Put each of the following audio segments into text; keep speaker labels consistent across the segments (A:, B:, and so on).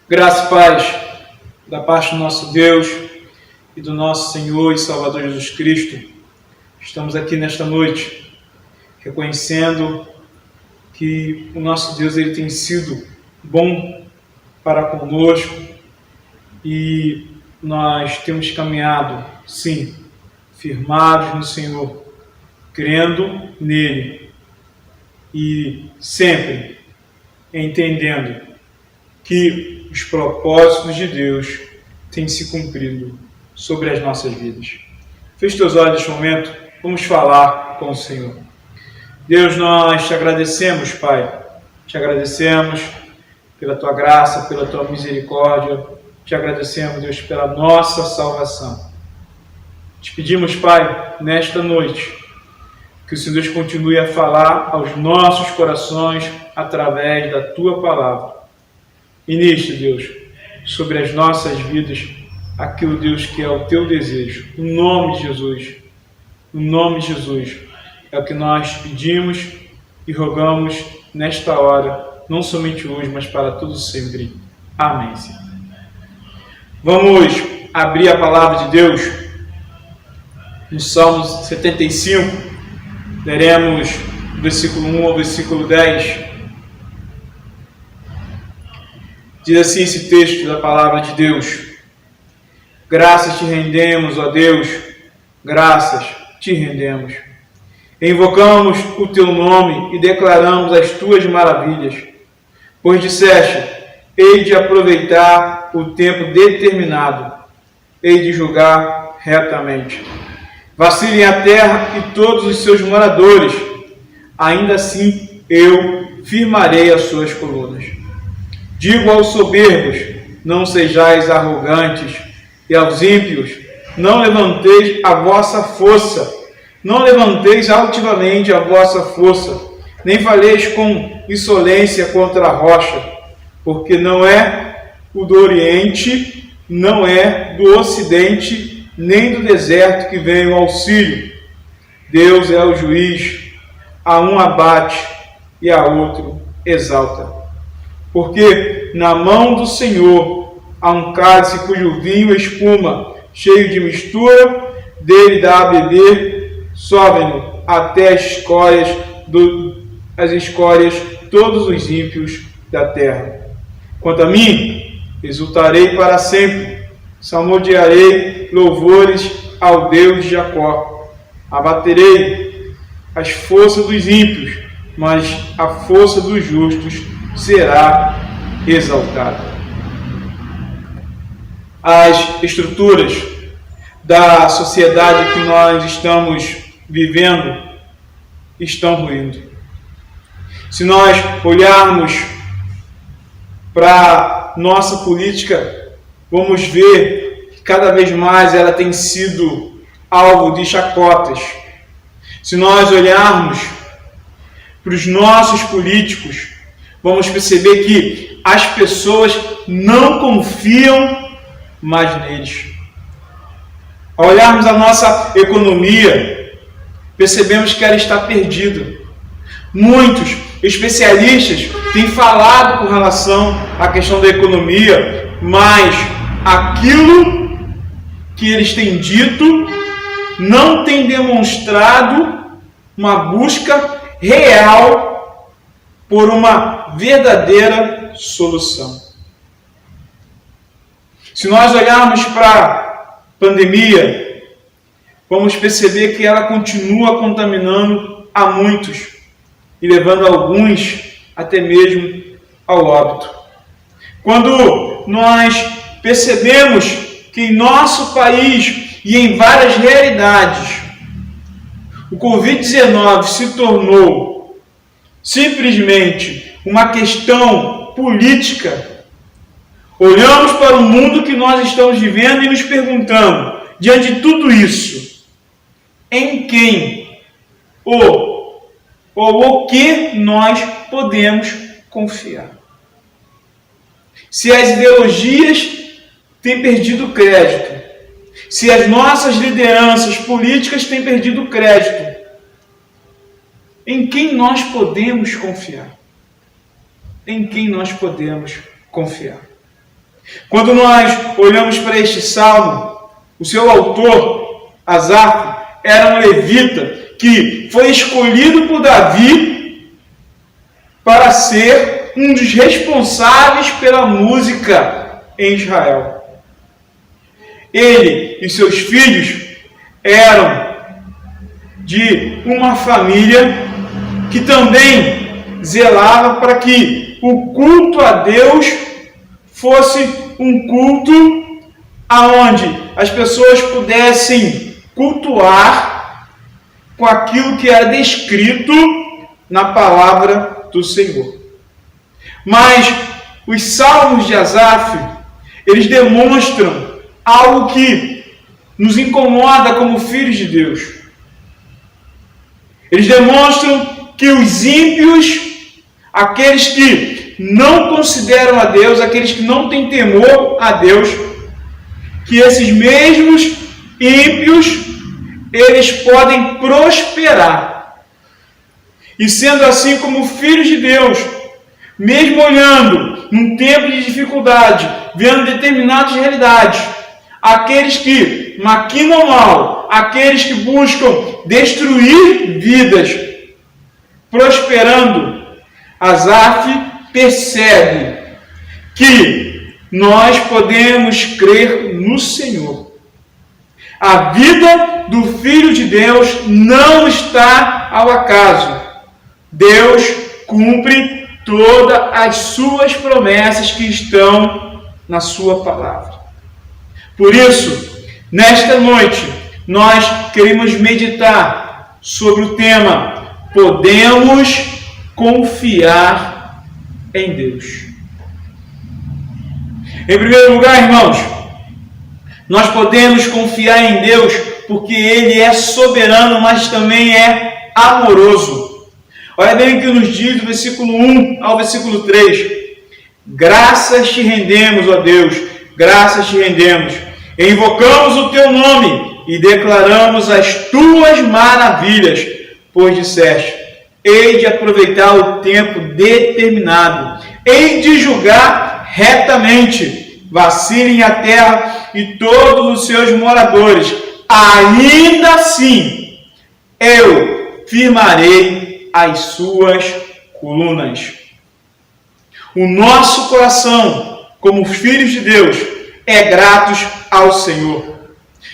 A: Graça e paz da parte do nosso Deus e do nosso Senhor e Salvador Jesus Cristo. Estamos aqui nesta noite reconhecendo que o nosso Deus ele tem sido bom para conosco e nós temos caminhado, sim, firmados no Senhor, crendo nele e sempre entendendo que os propósitos de Deus têm se cumprido sobre as nossas vidas. Feche teus olhos neste momento, vamos falar com o Senhor. Deus, nós te agradecemos, Pai. Te agradecemos pela tua graça, pela tua misericórdia. Te agradecemos, Deus, pela nossa salvação. Te pedimos, Pai, nesta noite, que o Senhor Deus continue a falar aos nossos corações através da tua palavra. Ministre, Deus, sobre as nossas vidas, aquilo, Deus, que é o teu desejo. No nome de Jesus. No nome de Jesus. É o que nós pedimos e rogamos nesta hora, não somente hoje, mas para todos sempre. Amém, Senhor. Vamos abrir a palavra de Deus no Salmo 75. Leremos do versículo 1 ao versículo 10. Diz assim esse texto da palavra de Deus: Graças te rendemos, ó Deus, graças te rendemos. Invocamos o teu nome e declaramos as tuas maravilhas, pois disseste: hei de aproveitar o tempo determinado, hei de julgar retamente. Vacilem a terra e todos os seus moradores, ainda assim eu firmarei as suas colunas. Digo aos soberbos: não sejais arrogantes, e aos ímpios: não levanteis a vossa força, não levanteis altivamente a vossa força, nem faleis com insolência contra a rocha, porque não é o do Oriente, não é do Ocidente, nem do deserto que vem o auxílio. Deus é o juiz, a um abate e a outro exalta. Porque na mão do Senhor há um cálice cujo vinho espuma, cheio de mistura, dele dá a beber, sobe-no até as escórias todos os ímpios da terra. Quanto a mim, exultarei para sempre, salmodiarei louvores ao Deus de Jacó. Abaterei as forças dos ímpios, mas a força dos justos será exaltada. As estruturas da sociedade que nós estamos vivendo estão ruindo. Se nós olharmos para nossa política, vamos ver que cada vez mais ela tem sido alvo de chacotas. Se nós olharmos para os nossos políticos, vamos perceber que as pessoas não confiam mais neles. Ao olharmos a nossa economia, percebemos que ela está perdida. Muitos especialistas têm falado com relação à questão da economia, mas aquilo que eles têm dito não tem demonstrado uma busca real por uma verdadeira solução. Se nós olharmos para a pandemia, vamos perceber que ela continua contaminando a muitos e levando alguns até mesmo ao óbito. Quando nós percebemos que em nosso país e em várias realidades o Covid-19 se tornou simplesmente uma questão política, olhamos para o mundo que nós estamos vivendo e nos perguntamos, diante de tudo isso, em quem ou o que nós podemos confiar? Se as ideologias têm perdido crédito, se as nossas lideranças políticas têm perdido crédito, em quem nós podemos confiar? Em quem nós podemos confiar? Quando nós olhamos para este salmo, o seu autor, Asaf, era um levita que foi escolhido por Davi para ser um dos responsáveis pela música em Israel. Ele e seus filhos eram de uma família que também zelava para que o culto a Deus fosse um culto aonde as pessoas pudessem cultuar com aquilo que era descrito na palavra do Senhor. Mas os salmos de Asaf, eles demonstram algo que nos incomoda como filhos de Deus. Eles demonstram que os ímpios, aqueles que não consideram a Deus, aqueles que não têm temor a Deus, que esses mesmos ímpios, eles podem prosperar. E sendo assim, como filhos de Deus, mesmo olhando num tempo de dificuldade, vendo determinadas realidades, aqueles que maquinam mal, aqueles que buscam destruir vidas, prosperando, Asaf percebe que nós podemos crer no Senhor. A vida do Filho de Deus não está ao acaso. Deus cumpre todas as suas promessas que estão na sua palavra. Por isso, nesta noite, nós queremos meditar sobre o tema: podemos confiar em Deus. Em primeiro lugar, irmãos, nós podemos confiar em Deus porque Ele é soberano, mas também é amoroso. Olha bem o que nos diz do versículo 1 ao versículo 3. Graças te rendemos, ó Deus, graças te rendemos. Invocamos o teu nome e declaramos as tuas maravilhas, pois disseste: hei de aproveitar o tempo determinado, hei de julgar retamente, vacilem a terra e todos os seus moradores. Ainda assim, eu firmarei as suas colunas. O nosso coração, como filhos de Deus, é gratos ao Senhor.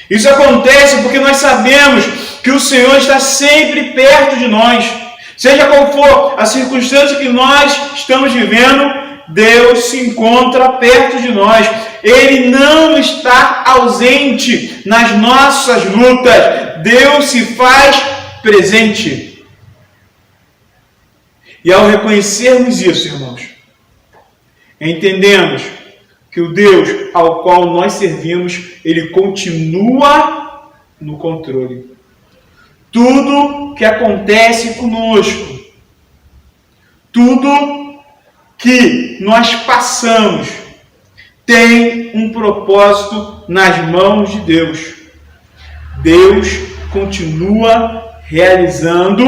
A: Isso acontece porque nós sabemos que o Senhor está sempre perto de nós. Seja qual for a circunstância que nós estamos vivendo, Deus se encontra perto de nós. Ele não está ausente nas nossas lutas. Deus se faz presente. E ao reconhecermos isso, irmãos, entendemos que o Deus ao qual nós servimos, Ele continua no controle. Tudo que acontece conosco, tudo que nós passamos, tem um propósito nas mãos de Deus. Deus continua realizando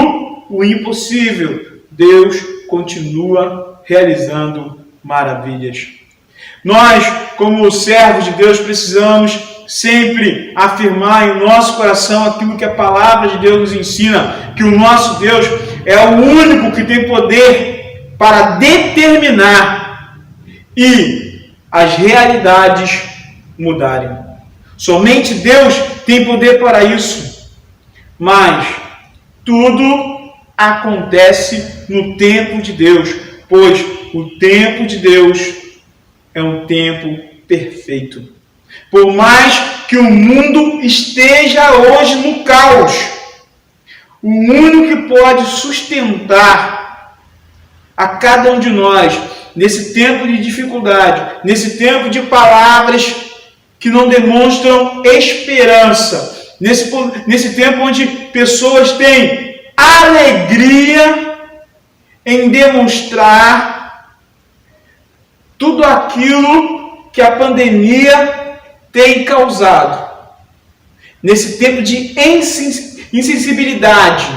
A: o impossível. Deus continua realizando maravilhas. Nós, como servos de Deus, precisamos sempre afirmar em nosso coração aquilo que a palavra de Deus nos ensina, que o nosso Deus é o único que tem poder para determinar e as realidades mudarem. Somente Deus tem poder para isso. Mas tudo acontece no tempo de Deus, pois o tempo de Deus é um tempo perfeito. Por mais que o mundo esteja hoje no caos, o único que pode sustentar a cada um de nós nesse tempo de dificuldade, nesse tempo de palavras que não demonstram esperança, nesse tempo onde pessoas têm alegria em demonstrar tudo aquilo que a pandemia tem causado. Nesse tempo de insensibilidade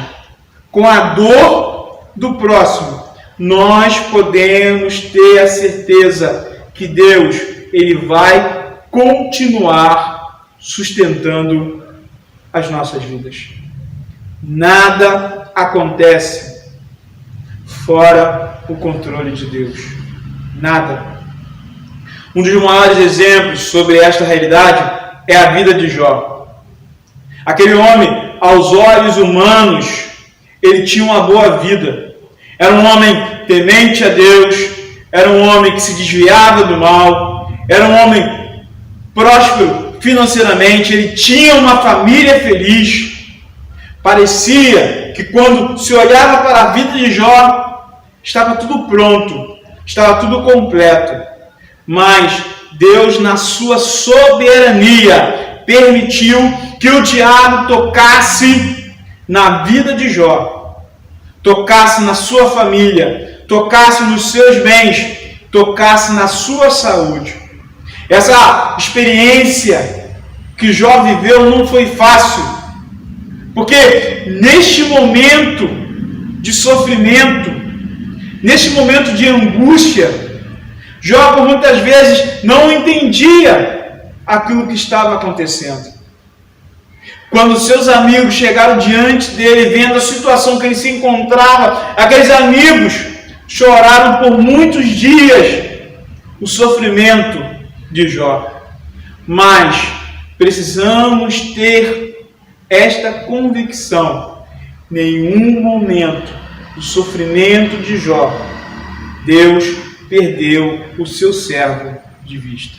A: com a dor do próximo, nós podemos ter a certeza que Deus Ele vai continuar sustentando as nossas vidas. Nada acontece fora o controle de Deus. Nada. Um dos maiores exemplos sobre esta realidade é a vida de Jó. Aquele homem, aos olhos humanos, ele tinha uma boa vida. Era um homem temente a Deus, era um homem que se desviava do mal, era um homem próspero financeiramente, ele tinha uma família feliz. Parecia que quando se olhava para a vida de Jó, estava tudo pronto, estava tudo completo. Mas Deus, na sua soberania, permitiu que o diabo tocasse na vida de Jó, tocasse na sua família, tocasse nos seus bens, tocasse na sua saúde. Essa experiência que Jó viveu não foi fácil, porque neste momento de sofrimento, neste momento de angústia, Jó por muitas vezes não entendia aquilo que estava acontecendo. Quando seus amigos chegaram diante dele, vendo a situação que ele se encontrava, aqueles amigos choraram por muitos dias o sofrimento de Jó. Mas precisamos ter esta convicção: nenhum momento do sofrimento de Jó, Deus perdeu o seu servo de vista.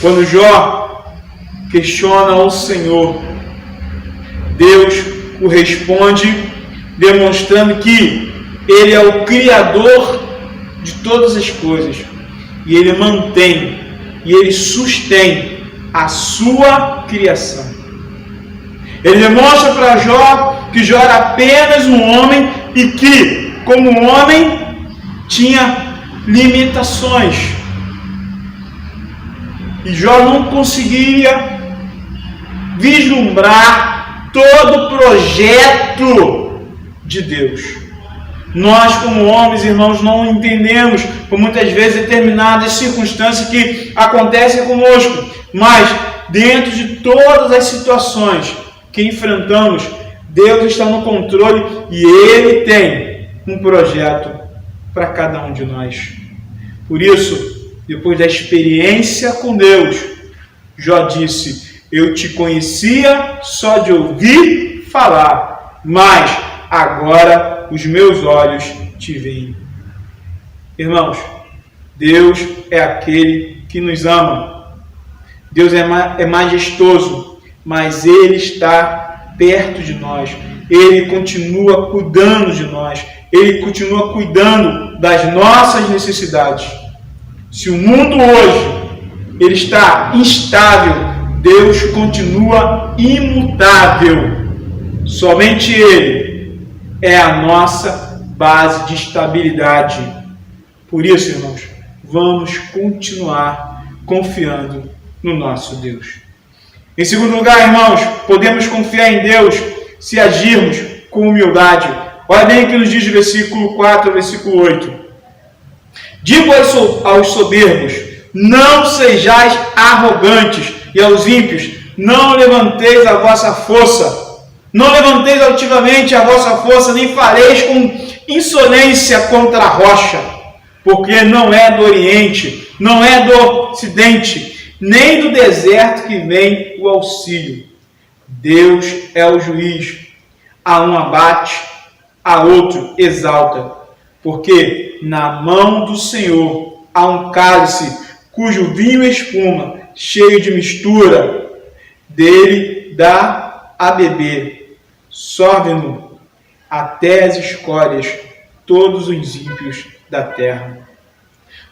A: Quando Jó questiona ao Senhor, Deus o responde demonstrando que Ele é o Criador de todas as coisas e Ele mantém e Ele sustém a sua criação. Ele demonstra para Jó que Jó era apenas um homem e que, como homem, tinha limitações. E Jó não conseguia vislumbrar todo o projeto de Deus. Nós, como homens, irmãos, não entendemos por muitas vezes determinadas circunstâncias que acontecem conosco, mas dentro de todas as situações que enfrentamos, Deus está no controle e Ele tem um projeto para cada um de nós. Por isso, depois da experiência com Deus, Jó disse: eu te conhecia só de ouvir falar, mas agora os meus olhos te veem. Irmãos, Deus é aquele que nos ama. Deus é majestoso, mas Ele está perto de nós. Ele continua cuidando de nós. Ele continua cuidando das nossas necessidades. Se o mundo hoje ele está instável, Deus continua imutável. Somente Ele é a nossa base de estabilidade. Por isso, irmãos, vamos continuar confiando no nosso Deus. Em segundo lugar, irmãos, podemos confiar em Deus se agirmos com humildade. Olha bem o que nos diz o versículo 4 ao versículo 8. Digo aos soberbos: não sejais arrogantes, e aos ímpios: não levanteis a vossa força. Não levanteis altivamente a vossa força, nem fareis com insolência contra a rocha, porque não é do Oriente, não é do Ocidente, nem do deserto que vem o auxílio. Deus é o juiz. A um abate, a outro exalta, porque na mão do Senhor há um cálice cujo vinho espuma, cheio de mistura, dele dá a beber, sorve-no até as escórias todos os ímpios da terra.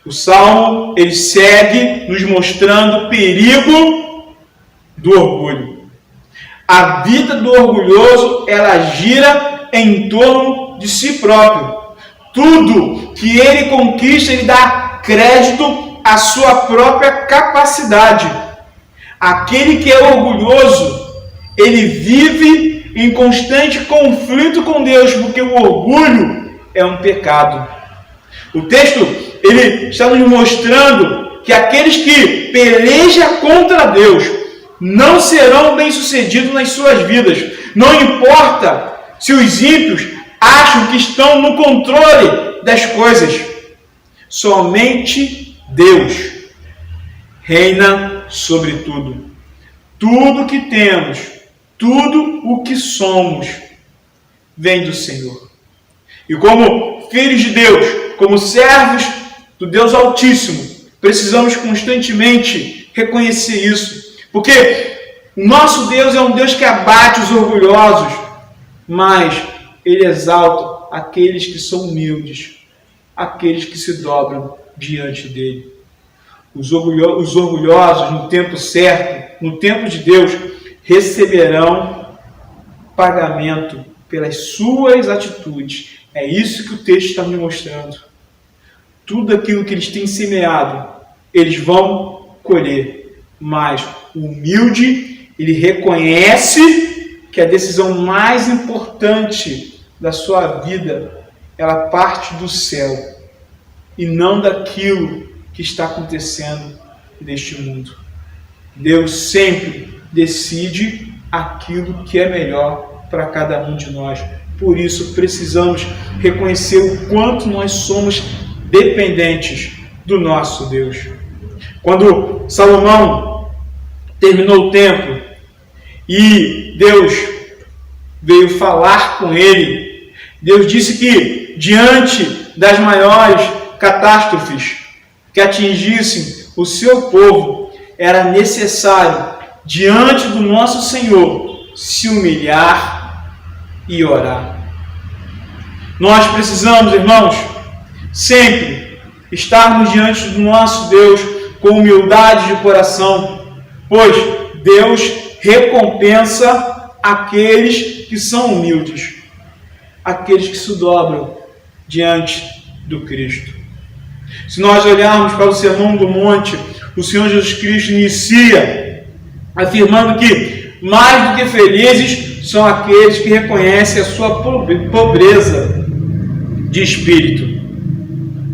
A: O Salmo, ele segue nos mostrando o perigo do orgulho. A vida do orgulhoso, ela gira em torno de si próprio. Tudo que ele conquista, ele dá crédito à sua própria capacidade. Aquele que é orgulhoso, ele vive em constante conflito com Deus, porque o orgulho é um pecado. O texto ele está nos mostrando que aqueles que pelejam contra Deus não serão bem-sucedidos nas suas vidas. Não importa se os ímpios acham que estão no controle das coisas. Somente Deus reina sobre tudo. Tudo que temos, tudo o que somos, vem do Senhor. E como filhos de Deus, como servos do Deus Altíssimo, precisamos constantemente reconhecer isso. Porque o nosso Deus é um Deus que abate os orgulhosos, mas Ele exalta aqueles que são humildes, aqueles que se dobram diante dEle. Os orgulhosos, no tempo certo, no tempo de Deus, receberão pagamento pelas suas atitudes. É isso que o texto está me mostrando. Tudo aquilo que eles têm semeado, eles vão colher. Mas o humilde, ele reconhece que a decisão mais importante da sua vida, ela parte do céu e não daquilo que está acontecendo neste mundo. Deus sempre decide aquilo que é melhor para cada um de nós. Por isso precisamos reconhecer o quanto nós somos dependentes do nosso Deus. Quando Salomão terminou o templo e Deus veio falar com ele, Deus disse que diante das maiores catástrofes que atingissem o seu povo, era necessário, diante do nosso Senhor, se humilhar e orar. Nós precisamos, irmãos, sempre estarmos diante do nosso Deus com humildade de coração, pois Deus recompensa aqueles que são humildes, aqueles que se dobram diante do Cristo. Se nós olharmos para o Sermão do Monte, o Senhor Jesus Cristo inicia afirmando que mais do que felizes são aqueles que reconhecem a sua pobreza de espírito.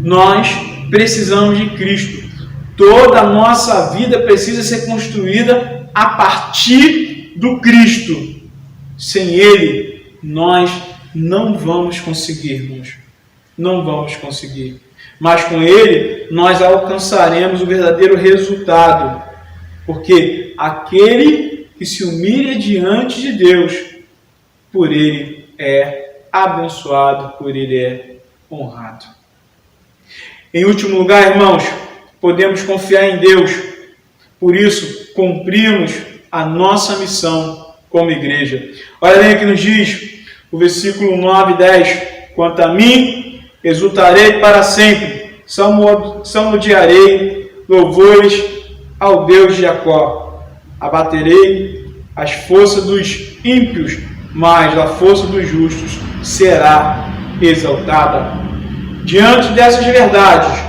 A: Nós precisamos de Cristo. Toda a nossa vida precisa ser construída a partir do Cristo. Sem Ele, nós não vamos conseguir, irmãos. Não vamos conseguir. Mas com Ele, nós alcançaremos o verdadeiro resultado. Porque aquele que se humilha diante de Deus, por Ele é abençoado, por Ele é honrado. Em último lugar, irmãos, podemos confiar em Deus. Por isso, cumprimos a nossa missão como igreja. Olha bem o que nos diz o versículo 9 e 10. Quanto a mim, exultarei para sempre, salmodiarei louvores ao Deus de Jacó. Abaterei as forças dos ímpios, mas a força dos justos será exaltada. Diante dessas verdades,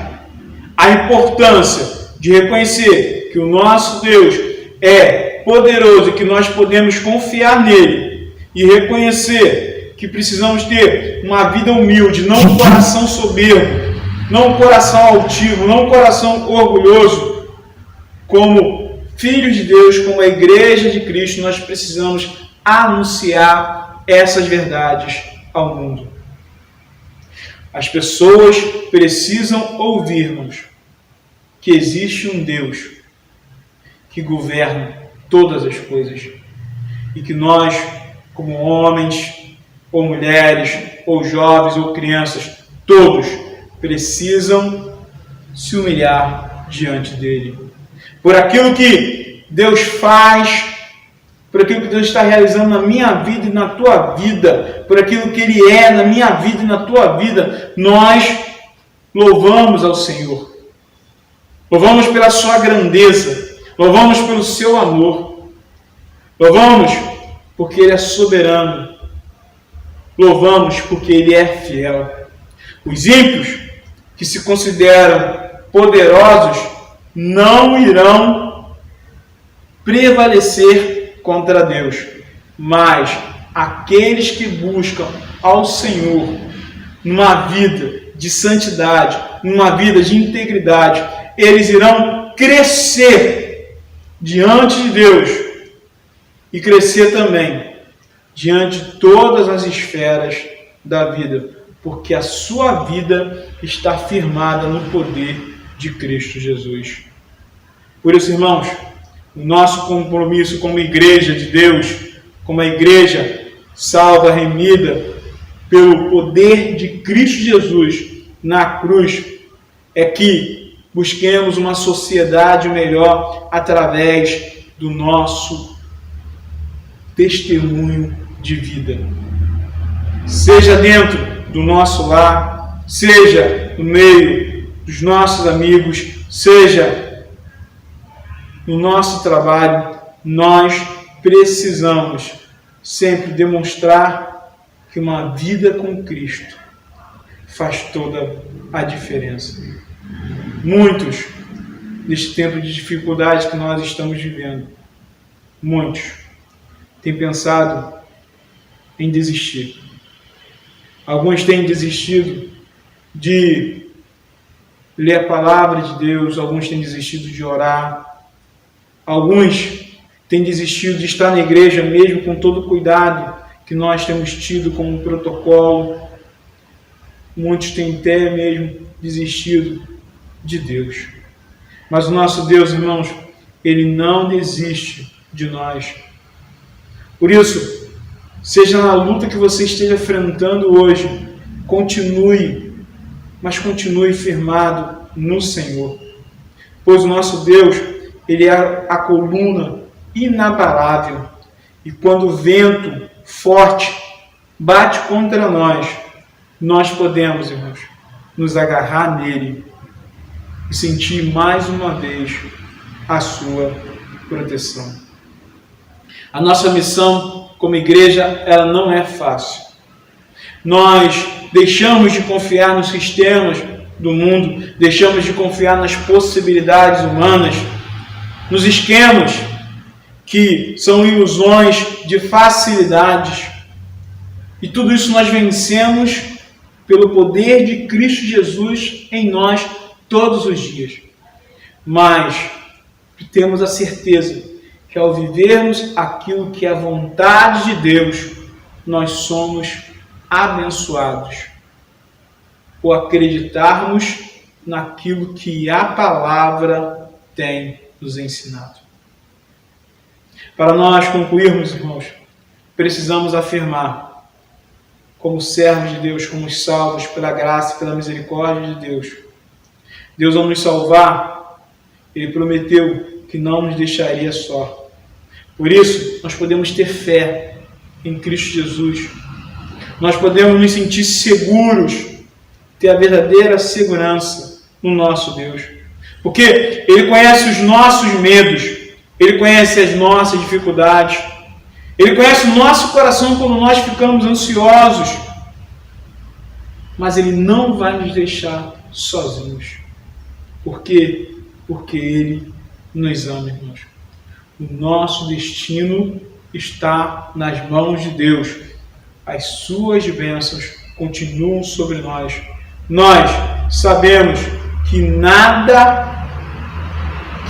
A: a importância de reconhecer que o nosso Deus é poderoso e que nós podemos confiar nele, e reconhecer que precisamos ter uma vida humilde, não um coração soberbo, não um coração altivo, não um coração orgulhoso. Como filhos de Deus, como a igreja de Cristo, nós precisamos anunciar essas verdades ao mundo. As pessoas precisam ouvir-nos que existe um Deus que governa todas as coisas e que nós, como homens, ou mulheres, ou jovens, ou crianças, todos precisam se humilhar diante dele. Por aquilo que Deus faz, por aquilo que Deus está realizando na minha vida e na tua vida, por aquilo que Ele é na minha vida e na tua vida, nós louvamos ao Senhor. Louvamos pela sua grandeza, louvamos pelo seu amor, louvamos porque Ele é soberano, louvamos porque Ele é fiel. Os ímpios que se consideram poderosos não irão prevalecer contra Deus, mas aqueles que buscam ao Senhor numa vida de santidade, numa vida de integridade, eles irão crescer diante de Deus e crescer também diante de todas as esferas da vida, porque a sua vida está firmada no poder de Cristo Jesus. Por isso, irmãos, o nosso compromisso como igreja de Deus, como a igreja salva, remida pelo poder de Cristo Jesus na cruz, é que busquemos uma sociedade melhor através do nosso testemunho de vida. Seja dentro do nosso lar, seja no meio dos nossos amigos, seja no nosso trabalho, nós precisamos sempre demonstrar que uma vida com Cristo faz toda a diferença. Muitos, neste tempo de dificuldade que nós estamos vivendo, muitos têm pensado em desistir. Alguns têm desistido de ler a palavra de Deus, alguns têm desistido de orar, alguns têm desistido de estar na igreja mesmo com todo o cuidado que nós temos tido como protocolo. Muitos têm até mesmo desistido de Deus. Mas o nosso Deus, irmãos, Ele não desiste de nós. Por isso, seja na luta que você esteja enfrentando hoje, continue, mas continue firmado no Senhor. Pois o nosso Deus, Ele é a coluna inabalável. E quando o vento forte bate contra nós, nós podemos, irmãos, nos agarrar nele e sentir mais uma vez a sua proteção. A nossa missão como igreja, ela não é fácil. Nós deixamos de confiar nos sistemas do mundo, deixamos de confiar nas possibilidades humanas, nos esquemas que são ilusões de facilidades. E tudo isso nós vencemos pelo poder de Cristo Jesus em nós todos os dias. Mas temos a certeza que ao vivermos aquilo que é a vontade de Deus, nós somos abençoados. Ou acreditarmos naquilo que a palavra tem nos ensinado. Para nós concluirmos, irmãos, precisamos afirmar, como servos de Deus, como salvos pela graça e pela misericórdia de Deus. Deus, ao nos salvar, Ele prometeu que não nos deixaria só. Por isso, nós podemos ter fé em Cristo Jesus. Nós podemos nos sentir seguros, ter a verdadeira segurança no nosso Deus. Porque Ele conhece os nossos medos, Ele conhece as nossas dificuldades, Ele conhece o nosso coração quando nós ficamos ansiosos. Mas Ele não vai nos deixar sozinhos. Por quê? Porque Ele nos ama, irmãos. O nosso destino está nas mãos de Deus. As suas bênçãos continuam sobre nós. Nós sabemos que nada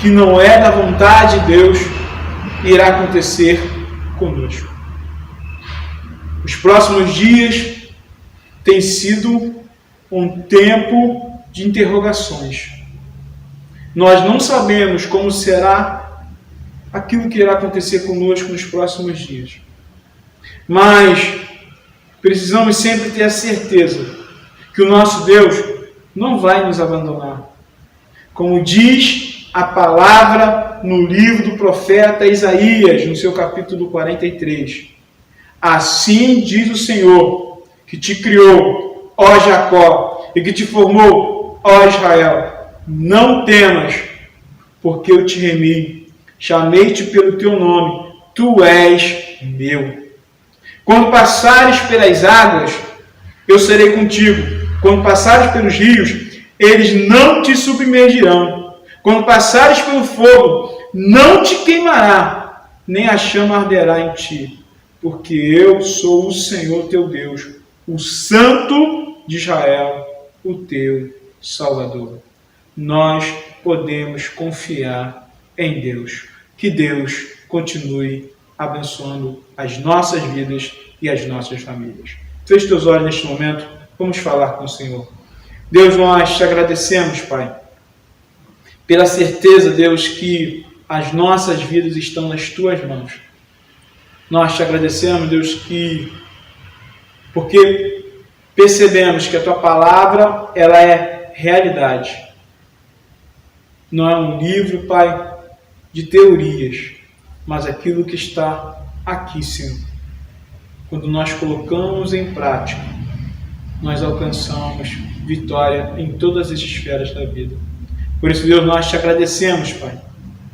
A: que não é da vontade de Deus irá acontecer conosco. Os próximos dias têm sido um tempo de interrogações. Nós não sabemos como será aquilo que irá acontecer conosco nos próximos dias. Mas precisamos sempre ter a certeza que o nosso Deus não vai nos abandonar. Como diz a palavra no livro do profeta Isaías, no seu capítulo 43. Assim diz o Senhor, que te criou, ó Jacó, e que te formou, ó Israel. Não temas, porque eu te remi, chamei-te pelo teu nome, tu és meu. Quando passares pelas águas, eu serei contigo. Quando passares pelos rios, eles não te submergirão. Quando passares pelo fogo, não te queimará, nem a chama arderá em ti. Porque eu sou o Senhor teu Deus, o Santo de Israel, o teu Salvador. Nós podemos confiar em Deus. Que Deus continue abençoando as nossas vidas e as nossas famílias. Feche teus olhos neste momento, vamos falar com o Senhor. Deus, nós te agradecemos, Pai, pela certeza, Deus, que as nossas vidas estão nas tuas mãos. Nós te agradecemos, Deus, porque percebemos que a tua palavra, ela é realidade. Não é um livro, Pai, de teorias, mas aquilo que está aqui, Senhor. Quando nós colocamos em prática, nós alcançamos vitória em todas as esferas da vida. Por isso, Deus, nós te agradecemos, Pai,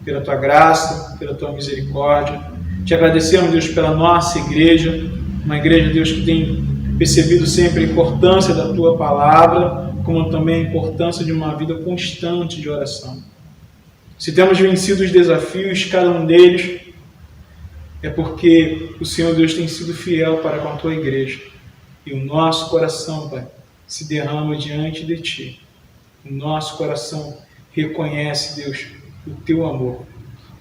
A: pela tua graça, pela tua misericórdia. Te agradecemos, Deus, pela nossa igreja, uma igreja, Deus, que tem percebido sempre a importância da tua palavra, como também a importância de uma vida constante de oração. Se temos vencido os desafios, cada um deles, é porque o Senhor Deus tem sido fiel para com a tua igreja. E o nosso coração, Pai, se derrama diante de ti. O nosso coração reconhece, Deus, o teu amor.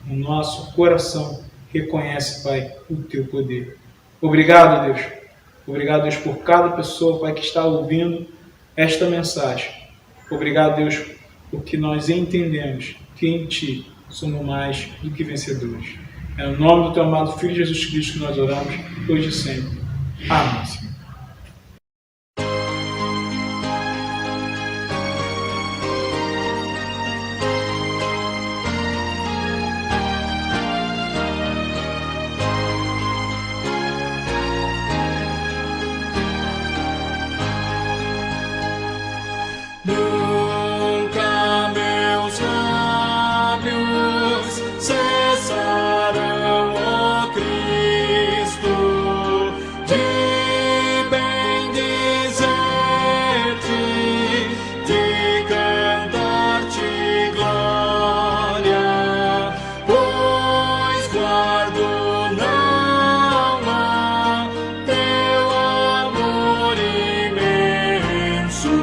A: O nosso coração reconhece, Pai, o teu poder. Obrigado, Deus. Obrigado, Deus, por cada pessoa, Pai, que está ouvindo esta mensagem. Obrigado, Deus, porque nós entendemos que em ti somos mais do que vencedores. É no nome do teu amado Filho Jesus Cristo que nós oramos, hoje e sempre. Amém, Senhor.
B: Nunca meus lábios cessarão, ó Cristo, de bendizer-te, de cantar-te glória, pois guardo na alma teu amor imenso.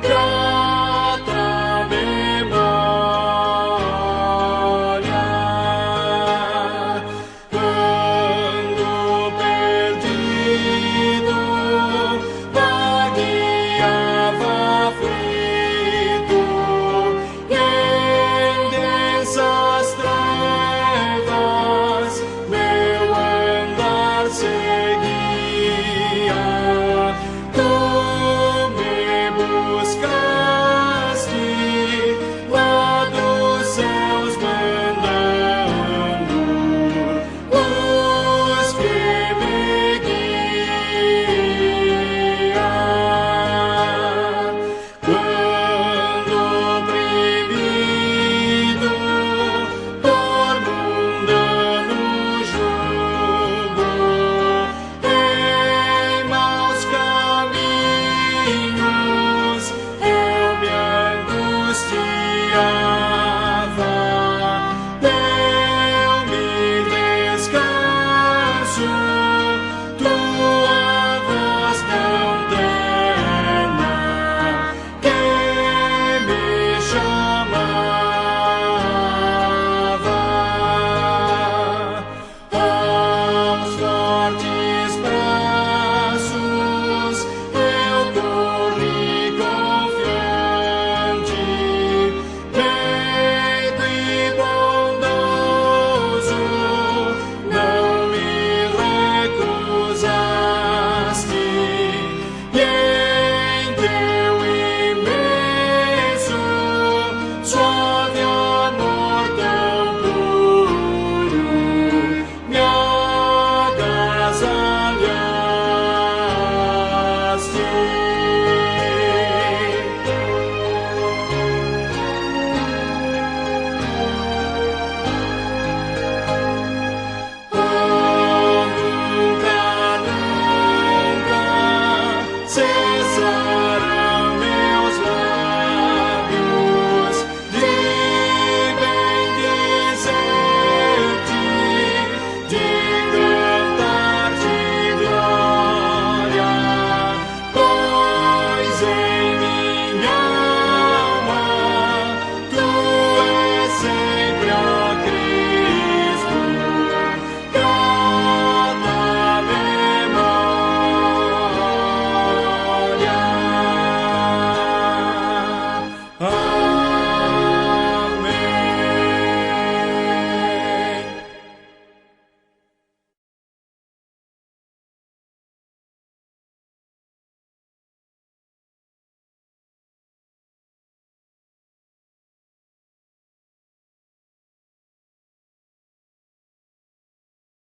B: Grata memória, quando perdido vagueava aflito, e em densas trevas meu andar seguia. Tu me buscaste lá dos céus, mandando luz que me guia. Quando oprimido por mundano jugo, em maus caminhos eu me angustiava.